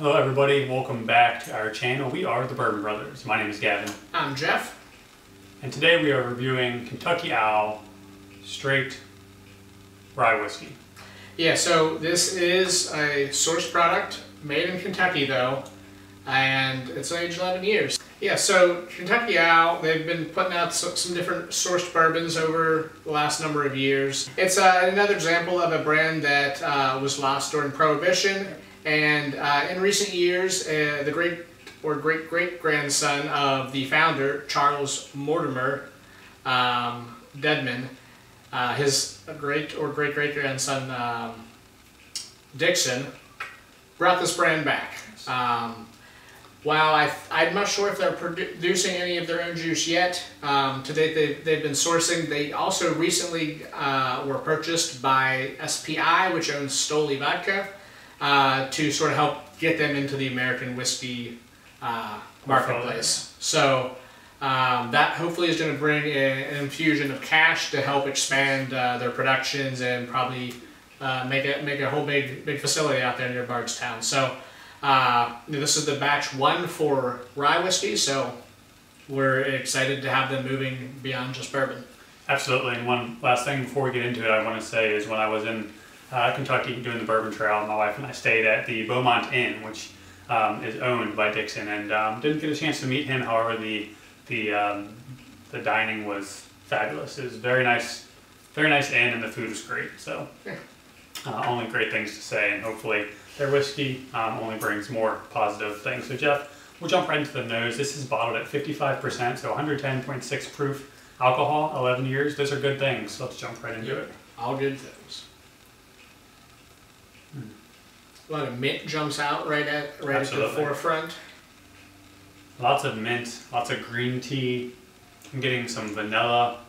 Hello everybody, welcome back to our channel. We are the Bourbon Brothers. My name is Gavin. I'm Jeff. And today we are reviewing Kentucky Owl Straight Rye Whiskey. Yeah, so this is a sourced product made in Kentucky though, and it's aged 11 years. Yeah, so Kentucky Owl, they've been putting out some different sourced bourbons over the last number of years. It's another example of a brand that was lost during Prohibition, and in recent years, the great-great-grandson of the founder, Charles Mortimer Dedman, his great-great-grandson Dixon, brought this brand back. While I'm not sure if they're producing any of their own juice yet, to date they've been sourcing. They also recently were purchased by SPI, which owns Stoli Vodka, to sort of help get them into the American whiskey marketplace. So that hopefully is going to bring an infusion of cash to help expand their productions and probably make a whole big facility out there near Bardstown. So this is the batch 1 for rye whiskey, so we're excited to have them moving beyond just bourbon. Absolutely, and one last thing before we get into it I want to say is when I was in Kentucky doing the bourbon trail, my wife and I stayed at the Beaumont Inn, which is owned by Dixon, and didn't get a chance to meet him. However, the dining was fabulous. It was very nice inn, and the food was great. So only great things to say, and hopefully their whiskey only brings more positive things. So Jeff, we'll jump right into the nose. This is bottled at 55%, so 110.6 proof alcohol, 11 years. Those are good things. So let's jump right into it. All good things. A lot of mint jumps out right at the forefront. Lots of mint, lots of green tea. I'm getting some vanilla.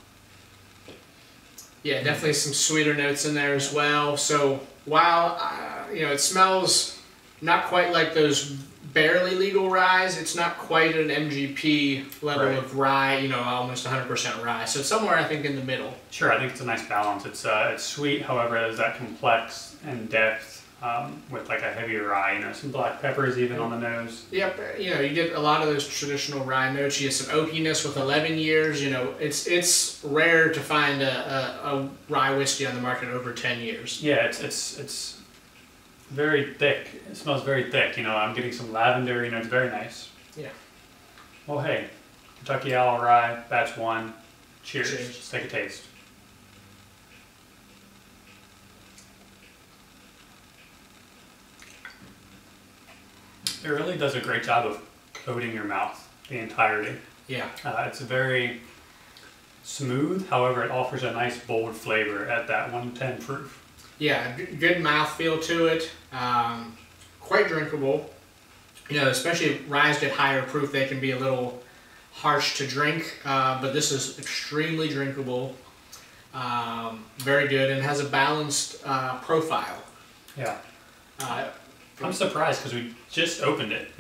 Yeah, definitely some sweeter notes in there as well. So while it smells not quite like those barely legal ryes, it's not quite an MGP level of rye. Almost 100% rye. So it's somewhere I think in the middle. Sure, I think it's a nice balance. It's sweet, however, it has that complex and depth. With like a heavier rye, some black peppers even on the nose. Yep, you get a lot of those traditional rye notes. You get some oakiness with 11 years. It's rare to find a rye whiskey on the market over 10 years. Yeah, it's very thick. It smells very thick. I'm getting some lavender. It's very nice. Yeah. Well, hey, Kentucky Owl Rye, batch 1. Cheers. Let's take a taste. It really does a great job of coating your mouth the entirety. Yeah. It's very smooth, however it offers a nice bold flavor at that 110 proof. Yeah, good mouthfeel to it. Quite drinkable. Especially if ryes get higher proof, they can be a little harsh to drink, but this is extremely drinkable. Very good, and has a balanced profile. Yeah. I'm surprised because we just opened it,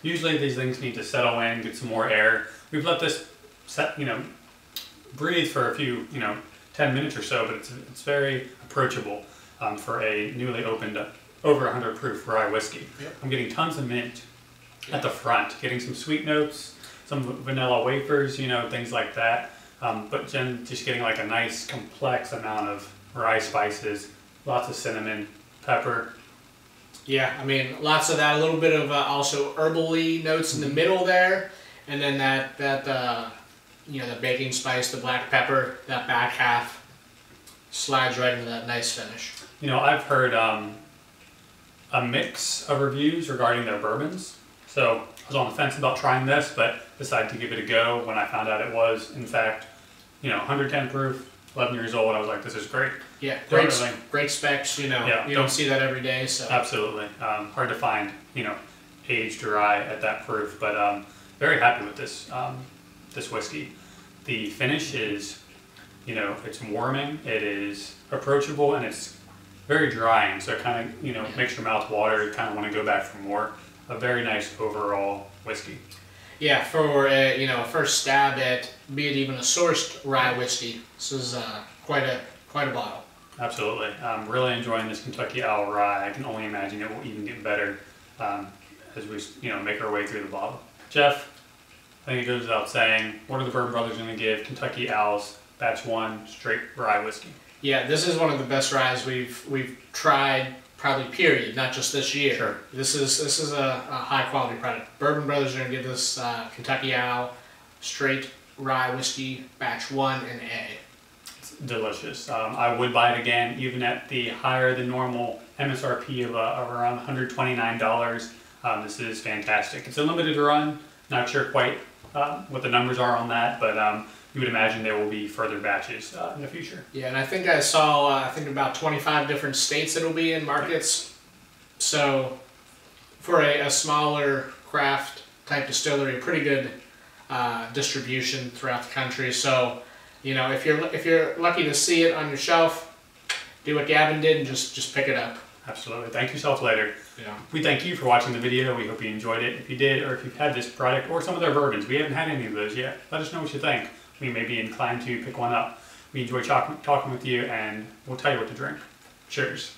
Usually these things need to settle in, get some more air. We've let this breathe for a few, 10 minutes or so, but it's very approachable for a newly opened over 100 proof rye whiskey. Yep. I'm getting tons of mint at the front, getting some sweet notes, some vanilla wafers, things like that. But just getting like a nice complex amount of rye spices, lots of cinnamon, pepper. Yeah, lots of that, a little bit of also herbally notes in the middle there, and then that the baking spice, the black pepper, that back half slides right into that nice finish. I've heard a mix of reviews regarding their bourbons, so I was on the fence about trying this, but decided to give it a go when I found out it was, in fact, 110 proof, 11 years old. I was like, this is great. Yeah, great specs, you don't see that every day. So absolutely. Hard to find, aged rye at that proof, but very happy with this this whiskey. The finish is, it's warming, it is approachable, and it's very drying, so it kind of, makes your mouth water. You kind of want to go back for more. A very nice overall whiskey. Yeah, for a first stab at, be it even a sourced rye whiskey, this is quite a bottle. Absolutely. I'm really enjoying this Kentucky Owl Rye. I can only imagine it will even get better as we make our way through the bottle. Jeff, I think it goes without saying, what are the Bourbon Brothers going to give Kentucky Owls Batch 1 straight rye whiskey? Yeah, this is one of the best ryes we've tried, probably period, not just this year. Sure. This is a high quality product. Bourbon Brothers are going to give this Kentucky Owl straight rye whiskey Batch 1 an A. It's delicious. I would buy it again, even at the higher than normal MSRP of around $129. This is fantastic. It's a limited run. Not sure quite what the numbers are on that, but you would imagine there will be further batches in the future. Yeah, and I think I saw about 25 different states it'll be in markets. So for a smaller craft type distillery, a pretty good distribution throughout the country. So if you're lucky to see it on your shelf, do what Gaven did and just pick it up. Absolutely. Thank yourself later. Yeah. We thank you for watching the video. We hope you enjoyed it. If you did, or if you've had this product or some of their bourbons, we haven't had any of those yet. Let us know what you think. We may be inclined to pick one up. We enjoy talking with you, and we'll tell you what to drink. Cheers.